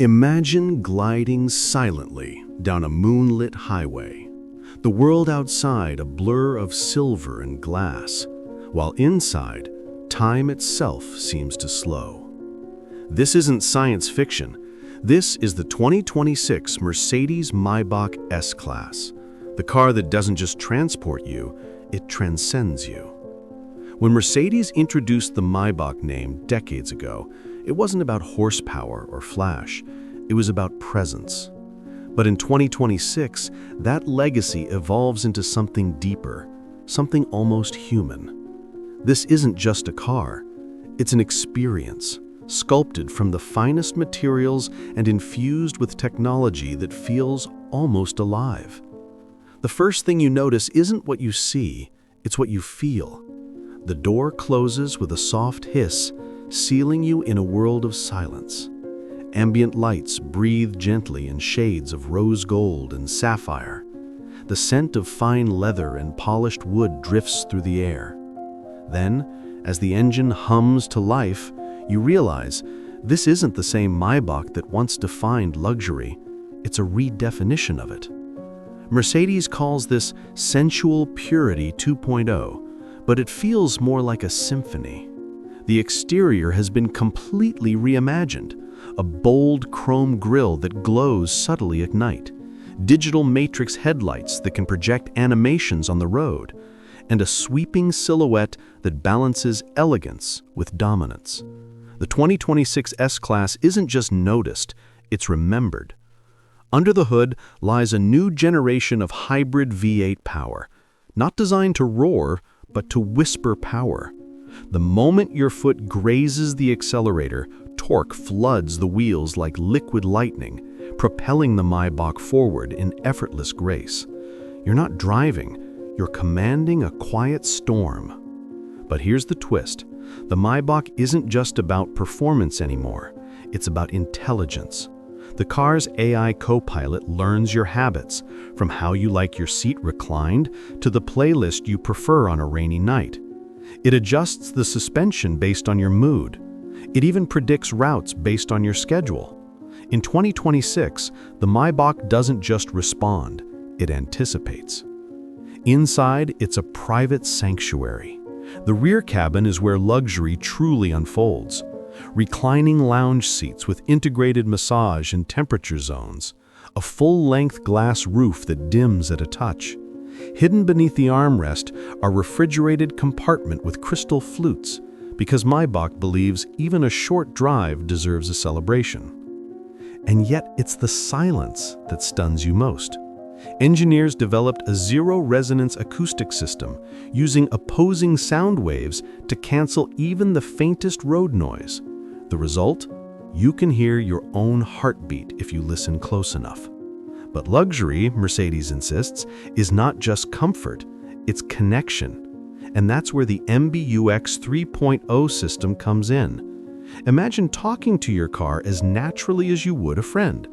Imagine gliding silently down a moonlit highway. The world outside a blur of silver and glass, while inside, time itself seems to slow. This isn't science fiction. This is the 2026 Mercedes-Maybach S-Class, the car that doesn't just transport you, it transcends you. When Mercedes introduced the Maybach name decades ago, it wasn't about horsepower or flash, it was about presence. But in 2026, that legacy evolves into something deeper, something almost human. This isn't just a car, it's an experience, sculpted from the finest materials and infused with technology that feels almost alive. The first thing you notice isn't what you see, it's what you feel. The door closes with a soft hiss, sealing you in a world of silence. Ambient lights breathe gently in shades of rose gold and sapphire. The scent of fine leather and polished wood drifts through the air. Then, as the engine hums to life, you realize this isn't the same Maybach that once defined luxury. It's a redefinition of it. Mercedes calls this sensual purity 2.0, but it feels more like a symphony. The exterior has been completely reimagined. A bold chrome grille that glows subtly at night, digital matrix headlights that can project animations on the road, and a sweeping silhouette that balances elegance with dominance. The 2026 S-Class isn't just noticed, it's remembered. Under the hood lies a new generation of hybrid V8 power, not designed to roar, but to whisper power. The moment your foot grazes the accelerator, torque floods the wheels like liquid lightning, propelling the Maybach forward in effortless grace. You're not driving, you're commanding a quiet storm. But here's the twist. The Maybach isn't just about performance anymore, it's about intelligence. The car's AI co-pilot learns your habits, from how you like your seat reclined to the playlist you prefer on a rainy night. It adjusts the suspension based on your mood. It even predicts routes based on your schedule. In 2026, the Maybach doesn't just respond, it anticipates. Inside, it's a private sanctuary. The rear cabin is where luxury truly unfolds. Reclining lounge seats with integrated massage and temperature zones. A full-length glass roof that dims at a touch. Hidden beneath the armrest are a refrigerated compartment with crystal flutes, because Maybach believes even a short drive deserves a celebration. And yet it's the silence that stuns you most. Engineers developed a zero-resonance acoustic system using opposing sound waves to cancel even the faintest road noise. The result? You can hear your own heartbeat if you listen close enough. But luxury, Mercedes insists, is not just comfort, it's connection. And that's where the MBUX 3.0 system comes in. Imagine talking to your car as naturally as you would a friend.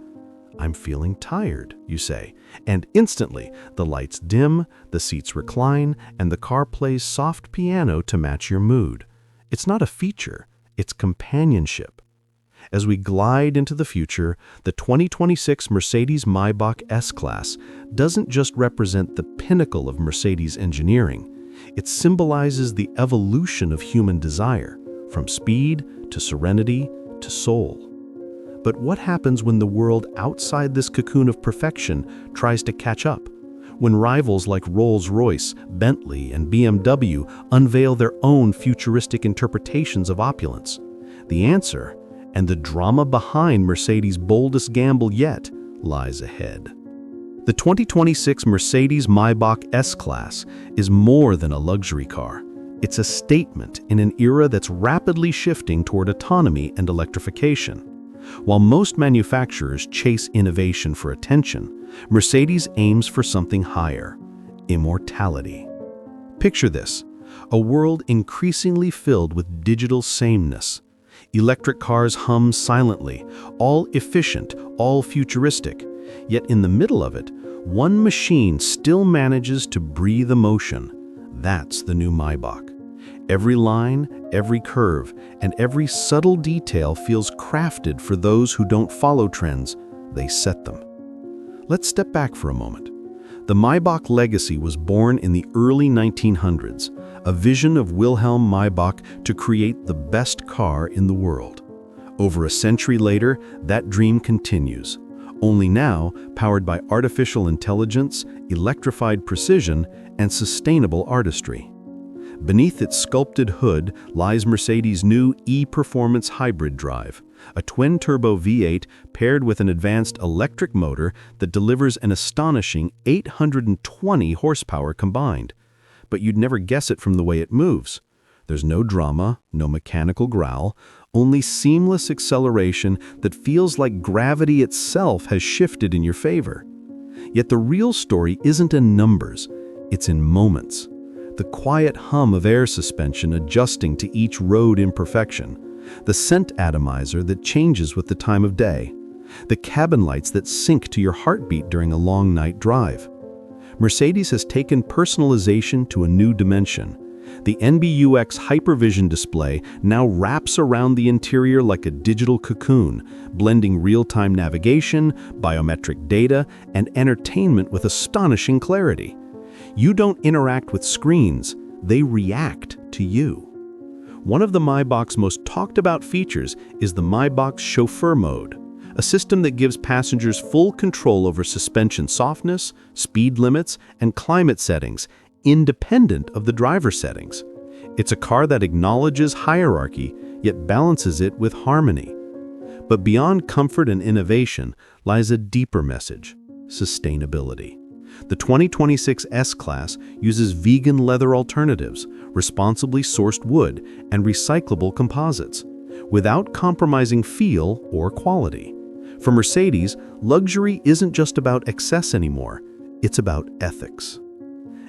"I'm feeling tired," you say, and instantly the lights dim, the seats recline, and the car plays soft piano to match your mood. It's not a feature, it's companionship. As we glide into the future, the 2026 Mercedes-Maybach S-Class doesn't just represent the pinnacle of Mercedes engineering. It symbolizes the evolution of human desire, from speed to serenity to soul. But what happens when the world outside this cocoon of perfection tries to catch up? When rivals like Rolls-Royce, Bentley, and BMW unveil their own futuristic interpretations of opulence? The answer, and the drama behind Mercedes' boldest gamble yet, lies ahead. The 2026 Mercedes-Maybach S-Class is more than a luxury car. It's a statement in an era that's rapidly shifting toward autonomy and electrification. While most manufacturers chase innovation for attention, Mercedes aims for something higher: immortality. Picture this: a world increasingly filled with digital sameness. Electric cars hum silently, all efficient, all futuristic. Yet in the middle of it, one machine still manages to breathe emotion. That's the new Maybach. Every line, every curve, and every subtle detail feels crafted for those who don't follow trends, they set them. Let's step back for a moment. The Maybach legacy was born in the early 1900s, a vision of Wilhelm Maybach to create the best car in the world. Over a century later, that dream continues, only now powered by artificial intelligence, electrified precision, and sustainable artistry. Beneath its sculpted hood lies Mercedes' new E-Performance hybrid drive, a twin-turbo V8 paired with an advanced electric motor that delivers an astonishing 820 horsepower combined. But you'd never guess it from the way it moves. There's no drama, no mechanical growl, only seamless acceleration that feels like gravity itself has shifted in your favor. Yet the real story isn't in numbers, it's in moments. The quiet hum of air suspension adjusting to each road imperfection, the scent atomizer that changes with the time of day, the cabin lights that sync to your heartbeat during a long night drive. Mercedes has taken personalization to a new dimension. The NBUX Hypervision display now wraps around the interior like a digital cocoon, blending real-time navigation, biometric data, and entertainment with astonishing clarity. You don't interact with screens, they react to you. One of the Maybach's most talked about features is the Maybach Chauffeur mode, a system that gives passengers full control over suspension softness, speed limits, and climate settings, independent of the driver settings. It's a car that acknowledges hierarchy, yet balances it with harmony. But beyond comfort and innovation lies a deeper message: sustainability. The 2026 S-Class uses vegan leather alternatives, responsibly sourced wood, and recyclable composites, without compromising feel or quality. For Mercedes, luxury isn't just about excess anymore, it's about ethics.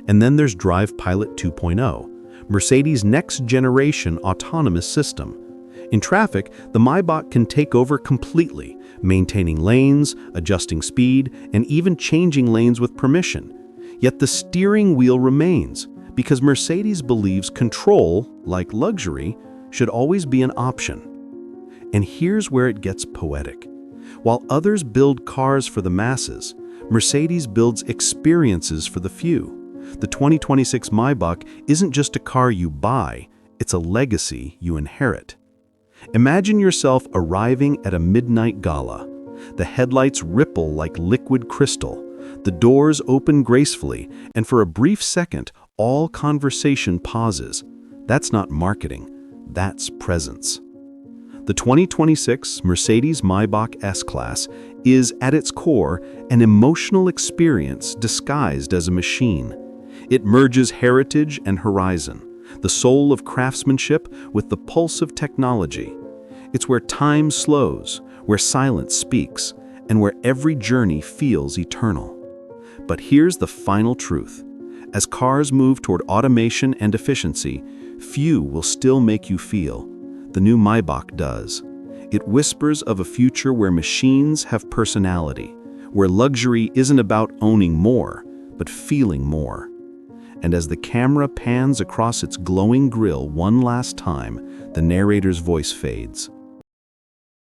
And then there's Drive Pilot 2.0, Mercedes' next-generation autonomous system. In traffic, the Maybach can take over completely, maintaining lanes, adjusting speed, and even changing lanes with permission. Yet the steering wheel remains, because Mercedes believes control, like luxury, should always be an option. And here's where it gets poetic. While others build cars for the masses, Mercedes builds experiences for the few. The 2026 Maybach isn't just a car you buy, it's a legacy you inherit. Imagine yourself arriving at a midnight gala. The headlights ripple like liquid crystal. The doors open gracefully, and for a brief second, all conversation pauses. That's not marketing, that's presence. The 2026 Mercedes-Maybach S-Class is, at its core, an emotional experience disguised as a machine. It merges heritage and horizon, the soul of craftsmanship with the pulse of technology. It's where time slows, where silence speaks, and where every journey feels eternal. But here's the final truth. As cars move toward automation and efficiency, few will still make you feel. The new Maybach does. It whispers of a future where machines have personality, where luxury isn't about owning more, but feeling more. And as the camera pans across its glowing grille one last time, the narrator's voice fades.